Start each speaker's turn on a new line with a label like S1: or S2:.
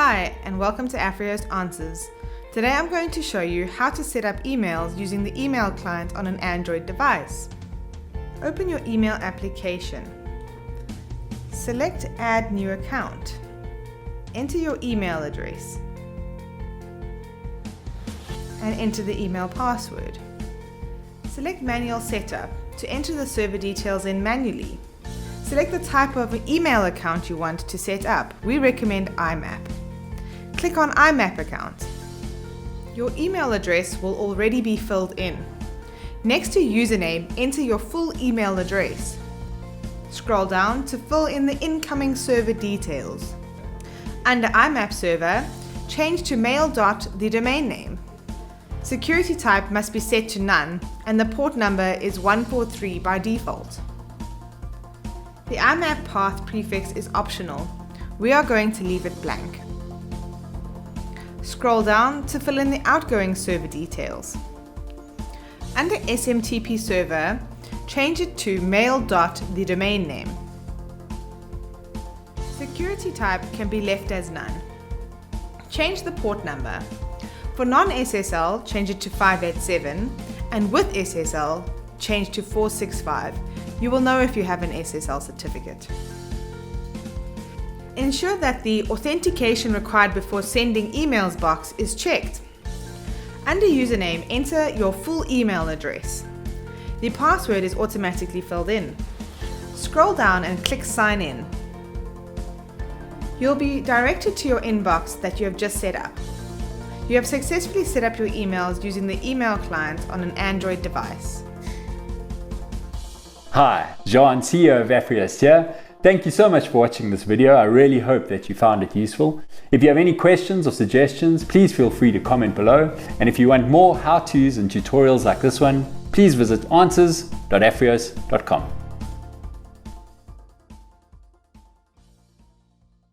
S1: Hi, and welcome to Afrios Answers. Today I'm going to show you how to set up emails using the email client on an Android device. Open your email application. Select Add New Account. Enter your email address and enter the email password. Select Manual Setup to enter the server details in manually. Select the type of email account you want to set up. We recommend IMAP. Click on IMAP account. Your email address will already be filled in. Next to username, enter your full email address. Scroll down to fill in the incoming server details. Under IMAP server, change to mail.the domain name. Security type must be set to none and the port number is 143 by default. The IMAP path prefix is optional. We are going to leave it blank. Scroll down to fill in the outgoing server details. Under SMTP server, change it to mail.the domain name. Security type can be left as none. Change the port number. For non-SSL, change it to 587, and with SSL, change to 465. You will know if you have an SSL certificate. Ensure that the authentication required before sending emails box is checked. Under username, enter your full email address. The password is automatically filled in. Scroll down and click Sign In. You'll be directed to your inbox that you have just set up. You have successfully set up your emails using the email client on an Android device.
S2: Hi, John, CEO of Afrios here. Thank you so much for watching this video. I really hope that you found it useful. If you have any questions or suggestions, please feel free to comment below. And if you want more how-tos and tutorials like this one, please visit answers.afrios.com.